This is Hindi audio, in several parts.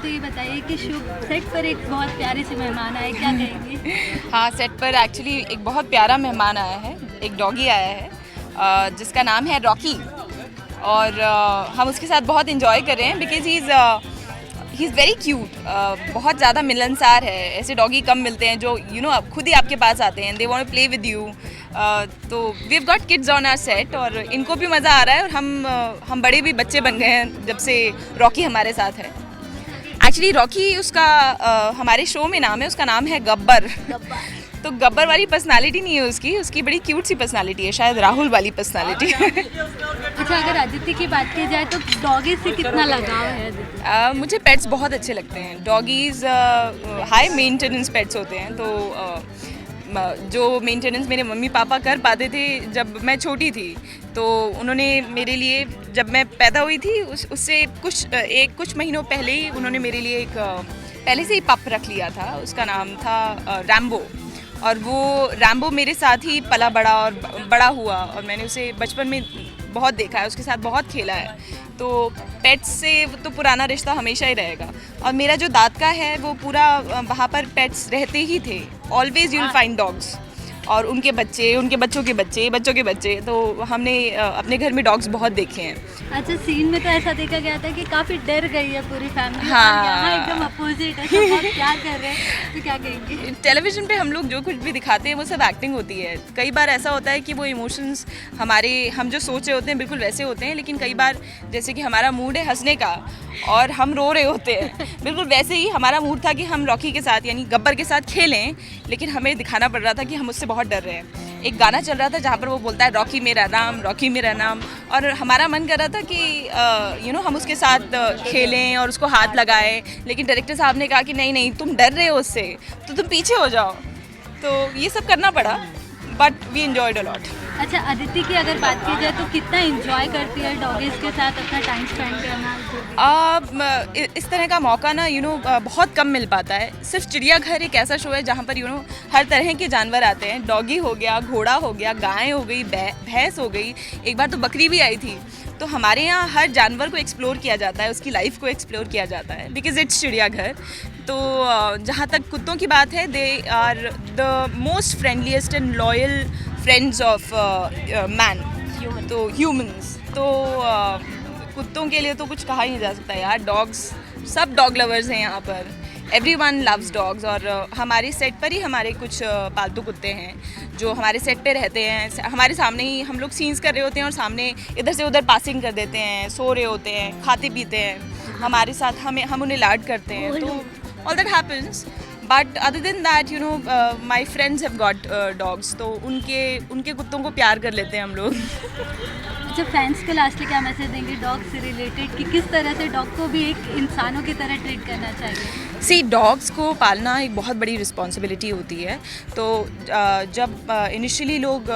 तो ये बताइए कि शुभ सेट पर एक बहुत प्यारे से मेहमान आए, क्या कहेंगे? हाँ, सेट पर एक्चुअली एक बहुत प्यारा मेहमान आया है, एक डॉगी आया है जिसका नाम है रॉकी। और हम उसके साथ बहुत इंजॉय कर रहे हैं because he is very cute. बहुत ज़्यादा मिलनसार है। ऐसे डॉगी कम मिलते हैं जो खुद ही आपके पास आते हैं, they want to play with you. तो we have got kids on our set और इनको भी मज़ा आ रहा है और हम बड़े भी बच्चे बन गए हैं जब से रॉकी हमारे साथ है। एक्चुअली रॉकी उसका हमारे शो में नाम है, उसका नाम है गब्बर। तो गब्बर वाली पर्सनालिटी नहीं है उसकी बड़ी क्यूट सी पर्सनालिटी है, शायद राहुल वाली पर्सनालिटी। अच्छा, अगर आदित्य की बात की जाए तो डॉगी से कितना लगाव है आदित्य? मुझे पेट्स बहुत अच्छे लगते हैं। डॉगीज़ हाई मेंटेनेंस पेट्स होते हैं, तो जो मेंटेनेंस मेरे मम्मी पापा कर पाते थे जब मैं छोटी थी, तो उन्होंने मेरे लिए, जब मैं पैदा हुई थी उससे कुछ महीनों पहले ही उन्होंने मेरे लिए एक पहले से ही पप रख लिया था। उसका नाम था रैम्बो। और वो रैम्बो मेरे साथ ही पला बड़ा और बड़ा हुआ और मैंने उसे बचपन में बहुत देखा है, उसके साथ बहुत खेला है। तो पेट्स से तो पुराना रिश्ता हमेशा ही रहेगा। और मेरा जो दाद का है वो पूरा वहाँ पर पेट्स रहते ही थे। Always you will find dogs और उनके बच्चे, उनके बच्चों के बच्चे, बच्चों के बच्चे। तो हमने अपने घर में डॉग्स बहुत देखे हैं। अच्छा, सीन में तो ऐसा देखा गया था कि काफ़ी डर गई है पूरी फैमिली। हाँ। यहाँ एकदम अपोजिट है, सब बहुत प्यार कर रहे हैं, तो क्या कहेंगे? टेलीविज़न पे हम लोग जो कुछ भी दिखाते हैं वो सब एक्टिंग होती है। कई बार ऐसा होता है कि वो इमोशंस हम जो सोच रहे होते हैं बिल्कुल वैसे होते हैं, लेकिन कई बार जैसे कि हमारा मूड है हंसने का और हम रो रहे होते हैं, बिल्कुल वैसे ही हमारा मूड था कि हम रॉकी के साथ यानी गब्बर के साथ खेलें, लेकिन हमें दिखाना पड़ रहा था कि हम उससे बहुत डर रहे हैं। एक गाना चल रहा था जहाँ पर वो बोलता है रॉकी मेरा नाम, रॉकी मेरा नाम, और हमारा मन कर रहा था कि हम उसके साथ खेलें और उसको हाथ लगाएं, लेकिन डायरेक्टर साहब ने कहा कि नहीं नहीं, तुम डर रहे हो उससे तो तुम पीछे हो जाओ। तो ये सब करना पड़ा, but we enjoyed a lot. अच्छा, अदिति की अगर बात की जाए तो कितना एंजॉय करती है डॉगीज़ के साथ अपना टाइम स्पेंड करना? इस तरह का मौका ना बहुत कम मिल पाता है। सिर्फ चिड़ियाघर एक ऐसा शो है जहाँ पर हर तरह के जानवर आते हैं। डॉगी हो गया, घोड़ा हो गया, गाय हो गई, भैंस हो गई, एक बार तो बकरी भी आई थी। तो हमारे यहाँ हर जानवर को एक्सप्लोर किया जाता है, उसकी लाइफ को एक्सप्लोर किया जाता है, बिकॉज इट्स चिड़ियाघर। तो जहाँ तक कुत्तों की बात है, they are the most friendliest and loyal friends of man, to humans. तो कुत्तों के लिए तो कुछ कहा ही नहीं जा सकता यार। डॉग्स, सब डॉग लवर्स हैं यहाँ पर, एवरीवन लव्स डॉग्स। और हमारे सेट पर ही हमारे कुछ पालतू कुत्ते हैं जो हमारे सेट पे रहते हैं। हमारे सामने ही हम लोग सीन्स कर रहे होते हैं और सामने इधर से उधर पासिंग कर देते हैं, सो रहे होते हैं, खाते पीते हैं हमारे साथ, हम उन्हें लाड करते हैं। तो all that happens, but other than that my friends have got dogs, तो उनके कुत्तों को प्यार कर लेते हैं हम लोग। अच्छा, फैंस को लास्टली क्या मैसेज देंगे डॉग से रिलेटेड कि किस तरह से डॉग को भी एक इंसानों की तरह ट्रीट करना चाहिए? सी, डॉग्स को पालना एक बहुत बड़ी रिस्पॉन्सिबिलिटी होती है। तो जब इनिशियली लोग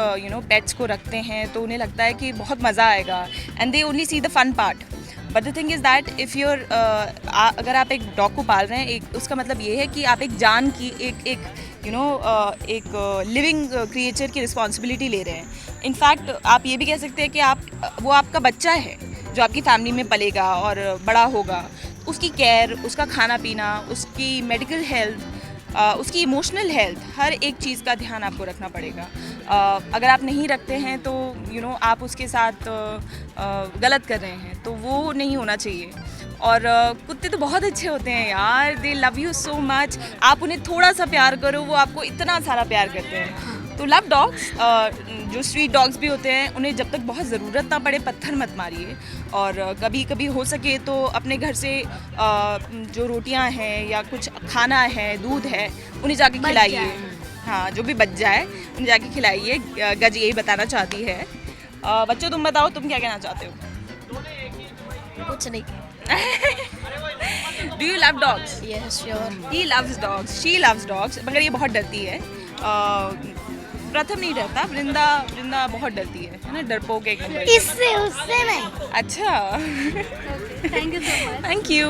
पेट्स को रखते हैं तो उन्हें लगता है कि बहुत मज़ा आएगा and they only see the fun part. But the thing is that if अगर आप एक डॉग को पाल रहे हैं, एक उसका मतलब ये है कि आप एक जान की एक लिविंग क्रिएचर की रिस्पॉन्सिबिलिटी ले रहे हैं। इनफैक्ट आप ये भी कह सकते हैं कि वो आपका बच्चा है जो आपकी फैमिली में पलेगा और बड़ा होगा। उसकी केयर, उसका खाना पीना, उसकी मेडिकल हेल्थ, उसकी इमोशनल हेल्थ, हर एक चीज़ का ध्यान आपको रखना पड़ेगा। अगर आप नहीं रखते हैं तो आप उसके साथ गलत कर रहे हैं, तो वो नहीं होना चाहिए। और कुत्ते तो बहुत अच्छे होते हैं यार, दे लव यू सो मच। आप उन्हें थोड़ा सा प्यार करो, वो आपको इतना सारा प्यार करते हैं। तो लव डॉग्स। जो स्ट्रीट डॉग्स भी होते हैं उन्हें जब तक बहुत ज़रूरत ना पड़े पत्थर मत मारिए। और कभी कभी हो सके तो अपने घर से जो रोटियां हैं या कुछ खाना है, दूध है, उन्हें जाके खिलाइए। हाँ, जो भी बच जाए उन्हें जाके खिलाइए। गज यही बताना चाहती है। बच्चों, तुम बताओ, तुम क्या कहना चाहते हो? कुछ नहीं। Do you love dogs? Yes, sure. He loves dogs. She loves dogs. मगर ये बहुत डरती है। प्रथम नहीं डरता, वृंदा बहुत डरती है ना, डरपोक एक नंबर। इससे उससे नहीं। अच्छा। Thank you so much. Thank you.